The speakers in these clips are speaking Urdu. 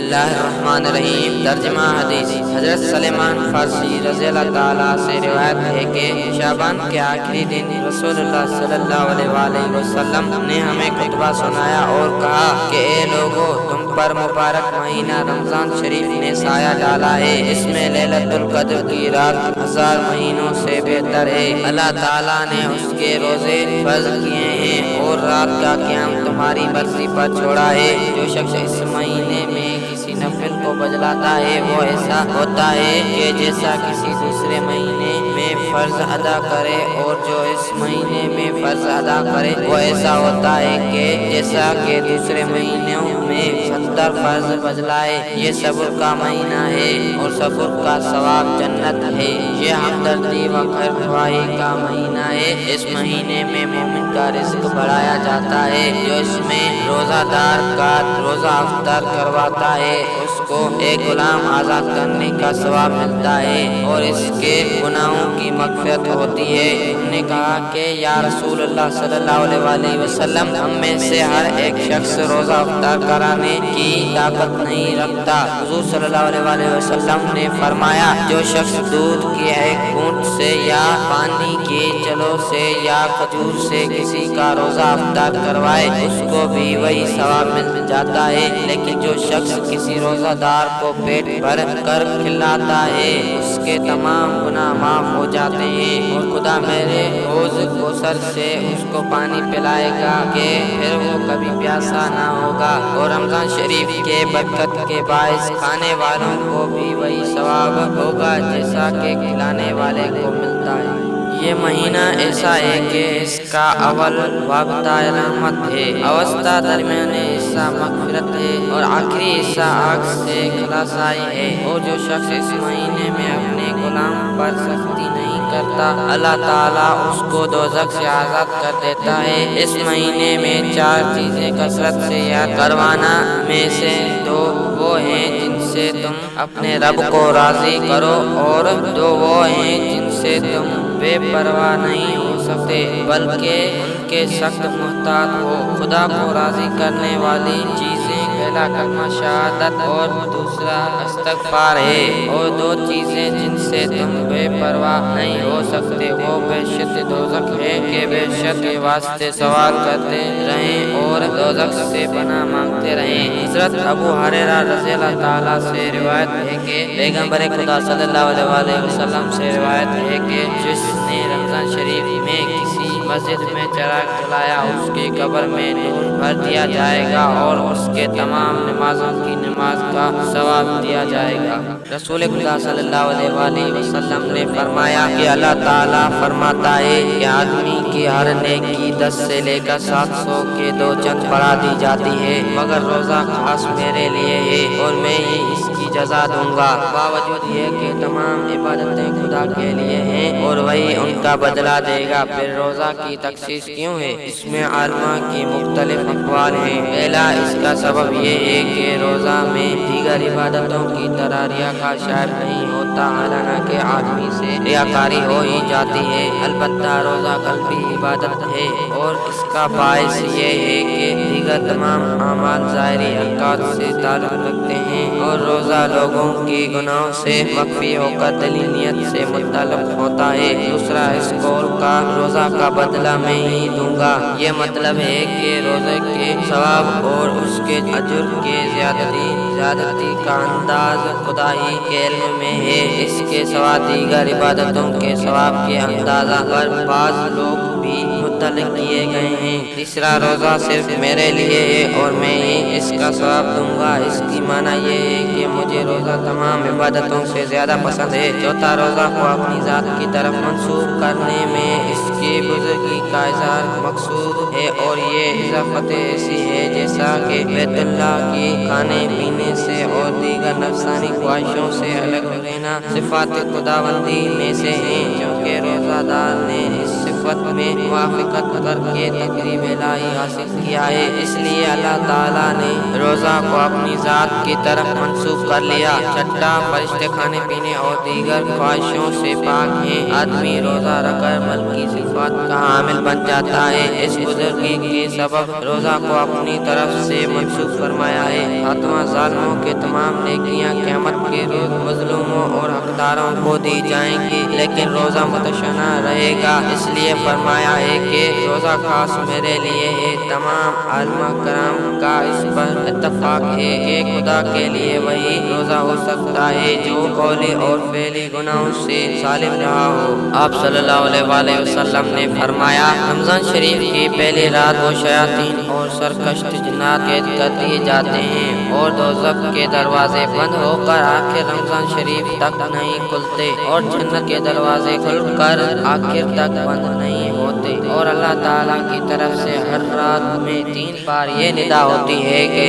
اللہ الرحمن الرحیم۔ ترجمہ حدیث۔ حضرت سلمان فارسی رضی اللہ تعالیٰ سے روایت ہے کہ شعبان کے آخری دن رسول اللہ صلی اللہ علیہ وآلہ وسلم نے ہمیں خطبہ سنایا اور کہا کہ اے لوگو، تم پر مبارک مہینہ رمضان شریف نے سایہ ڈالا ہے۔ اس میں لیلۃ القدر کی رات 1000 مہینوں سے بہتر ہے۔ اللہ تعالیٰ نے اس کے روزے فرض کیے ہیں اور رات کا قیام تمہاری مرضی پر چھوڑا ہے۔ جو شخص اس مہینے میں کسی نفل کو بجلاتا ہے وہ ایسا ہوتا ہے کہ جیسا کسی دوسرے مہینے میں فرض ادا کرے، اور جو اس مہینے میں فرض ادا کرے وہ ایسا ہوتا ہے کہ جیسا کہ دوسرے مہینوں میں 70 فرض بجلائے۔ یہ صبر کا مہینہ ہے اور صبر کا ثواب جنت ہے۔ یہ ہمدردی و خیرخواہی کا مہینہ ہے۔ اس مہینے میں مومن کا رزق بڑھایا جاتا ہے۔ جو اس میں روزہ دار کا روزہ افطار کرواتا ہے اس کو ایک غلام آزاد کرنے کا ثواب ملتا ہے اور اس کے گناہوں کی مغفرت ہوتی ہے۔ ہم نے کہا کہ یا رسول اللہ صلی اللہ علیہ وآلہ وسلم، ہم میں سے ہر ایک شخص روزہ افطار کرانے کی طاقت نہیں رکھتا۔ حضور صلی اللہ علیہ وآلہ وسلم نے فرمایا، جو شخص دودھ کی ایک بوند سے یا پانی کی چلو سے یا کھجور سے کسی کا روزہ افطار کروائے اس کو بھی وہی ثواب مل جاتا ہے، لیکن جو شخص کسی روزہ دار کو پیٹ بھر کر کھلاتا ہے اس کے تمام گناہ معاف ہو جاتے ہیں، اور خدا میرے حوض کوثر سے اس کو پانی پلائے گا کہ پھر وہ کبھی پیاسا نہ ہوگا، اور رمضان شریف کے برکت کے باعث کھانے والوں کو بھی وہی ثواب ہوگا جیسا کہ کھلانے والے کو ملتا ہے۔ یہ مہینہ ایسا ہے کہ اس کا اول وابطہ رحمت ہے، اوسطا درمیانی حصہ مغفرت ہے اور آخری حصہ آگ سے خلاصائی ہے۔ اور جو شخص اس مہینے میں اپنے غلام پر سختی نہیں کرتا، اللہ تعالیٰ اس کو دوزخ سے آزاد کر دیتا ہے۔ اس مہینے میں 4 چیزیں کثرت سے یاد کروانا میں سے 2 وہ ہیں جن سے تم اپنے رب کو راضی کرو، اور 2 وہ ہیں جن سے تم بے پرواہ نہیں ہو سکتے بلکہ ان کے سخت محتاط ہو۔ خدا کو راضی کرنے والی چیزیں پہلا کلمہ شہادت اور دوسرا استغفار ہے، اور 2 چیزیں جن سے تم بے پرواہ نہیں ہو سکتے وہ وحشت دوزخ ہے کہ وحشت کے واسطے سوال کرتے رہیں اور دوزخ سے پناہ مانگتے رہیں۔ حضرت ابو ہریرہ رضی اللہ تعالیٰ سے روایت ہے کہ پیغمبر خدا صلی اللہ علیہ وآلہ وسلم سے روایت ہے کہ جس نے رمضان شریف میں کسی مسجد میں چراغ جلایا اس کی قبر میں نور بھر دیا جائے گا اور اس کے تمام نمازوں کی نماز کا ثواب دیا جائے گا۔ رسول خدا صلی اللہ علیہ وآلہ وسلم نے فرمایا کہ اللہ تعالیٰ فرماتا ہے کہ آدمی کی ہر نیکی 10 سے لے کر 700 کے 2 چند بڑھا دی جاتی ہے، مگر روزہ خاص میرے لیے ہے اور میں ہی اس کی جزا دوں گا۔ باوجود یہ کہ تمام عبادتیں خدا کے لیے ہیں اور وہی ان کا بدلہ دے گا، پھر روزہ کی تخصیص کیوں ہے؟ اس میں علماء کی مختلف اقوال ہیں۔ پہلا، اس کا سبب یہ ہے کہ روزہ میں دیگر عبادتوں کی طرح ریا کا شائب نہیں ہوتا، حالانکہ آدمی سے ریاکاری ہو ہی جاتی ہے۔ البتہ روزہ قلبی عبادت ہے اور اس کا باعث یہ ہے کہ دیگر تمام اعمال ظاہری حرکات سے تعلق رکھتے ہیں اور روزہ لوگوں کی گناہوں سے مخفی ہو کر دلی نیت سے متعلق ہوتا ہے۔ دوسرا، اس قول کا روزہ کا بدلہ میں ہی دوں گا، یہ مطلب ہے کہ روزے کے ثواب اور اس کے اجر کے زیادتی کا انداز خدا ہی کے علم میں ہے۔ اس کے سوا دیگر عبادتوں کے ثواب کے اندازہ پر بعض لوگ بھی متعلق کیے گئے ہیں۔ تیسرا، روزہ صرف میرے لیے ہے اور میں ہی اس کا ثواب دوں گا، اس کی معنی یہ ہے کہ مجھے روزہ تمام عبادتوں سے زیادہ پسند ہے۔ چوتھا، روزہ کو اپنی ذات کی طرف منسوب کرنے میں اس کی بزرگی کا اظہار مقصود ہے، اور یہ اضافت ایسی ہے جیسا کہ بیت اللہ کی کھانے پینے سے اور دیگر نفسانی خواہشوں سے الگ رہنا صفات خداوندی میں سے ہیں، چونکہ روزہ دار نے اس صحبت میں موافقت کر کے تقریب الہی حاصل کیا ہے، اس لیے اللہ تعالیٰ نے روزہ کو اپنی ذات کی طرف منسوب کر لیا۔ چھٹا، فرشتے کھانے پینے اور دیگر خواہشوں سے پاک ہیں۔ آدمی روزہ رکھ کر ملکی صفات کا حامل بن جاتا ہے۔ اس بزرگی کے سبب روزہ کو اپنی طرف سے منسوب فرمایا ہے۔ خاتمہ، ظالموں کے تمام نیکیاں قیامت کے روز مظلوموں اور حقداروں کو دی جائیں گی، لیکن روزہ متشنع رہے گا۔ اس لیے فرمایا ہے کہ روزہ خاص میرے لیے ہے۔ تمام علماء کرام کا اس پر اتفاق ہے کہ خدا کے لیے وہی روزہ ہو سکتا ہے جو قولی اور فعلی گناہوں سے سالم رہا ہو۔ آپ صلی اللہ علیہ وآلہ وسلم نے فرمایا، رمضان شریف کی پہلی رات وہ شیاطین اور سرکش جنات قید کر دیے جاتے ہیں اور دوزخ کے دروازے بند ہو کر آخر رمضان شریف تک نہیں کھلتے، اور جنت کے دروازے کھل کر آخر تک بند نہیں ہوتے، اور اللہ تعالیٰ کی طرف سے ہر رات میں 3 بار یہ ندا ہوتی ہے کہ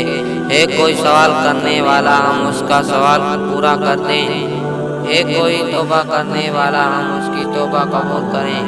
ہے کوئی سوال کرنے والا، ہم اس کا سوال پورا کر دیں، ہے کوئی توبہ کرنے والا، ہم اس کی توبہ قبول کریں،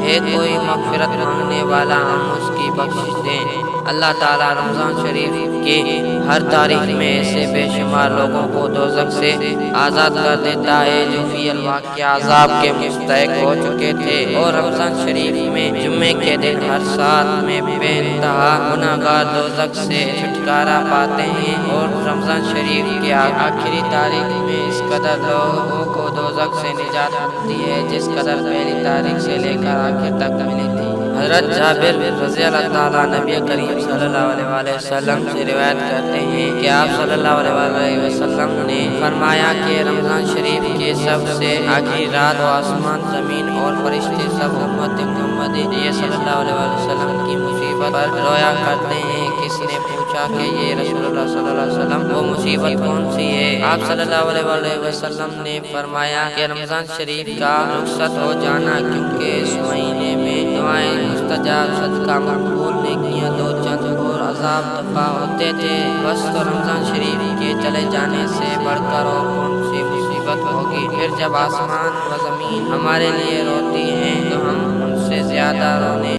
ہے کوئی مغفرت مانگنے والا، ہم اس کی بخشش دیں۔ اللہ تعالیٰ رمضان شریف کی ہر تاریخ میں ایسے بے شمار لوگوں کو دوزخ سے آزاد کر دیتا ہے جو فی الواقع عذاب کے مستحق ہو چکے تھے، اور رمضان شریف میں جمعے کے دن ہر سال میں بے انتہا گناہگار دوزخ سے چھٹکارا پاتے ہیں، اور رمضان شریف کی آخری تاریخ میں اس قدر لوگوں کو دوزخ سے نجات ملتی ہے جس قدر پہلی تاریخ سے لے کر آخر تک ملی تھی۔ حضرت جابر رضی اللہ تعالیٰ نبی کریم صلی اللہ علیہ وآلہ وسلم سے روایت کرتے ہیں کہ آپ صلی اللہ علیہ وآلہ وسلم نے فرمایا کہ رمضان شریف کے سب سے آخری رات و آسمان، زمین اور فرشتے سب امت محمد صلی اللہ علیہ وآلہ وسلم کی مصیبت پر رویا کرتے ہیں۔ کس نے پوچھا کہ یہ رسول اللہ صلی اللہ علیہ وسلم وہ مصیبت کون سی ہے؟ آپ صلی اللہ علیہ وآلہ وسلم نے فرمایا کہ رمضان شریف کا رخصت ہو جانا، کیونکہ اس مہینے میں دعائیں مستجاب، صدقہ مقبول، نیکیاں دو چند اور عذاب دفع ہوتے تھے۔ بس تو رمضان شریف کے چلے جانے سے بڑھ کر اور کون سی مصیبت ہوگی؟ پھر جب آسمان و زمین ہمارے لیے روتی ہیں تو ہم ان سے زیادہ رونے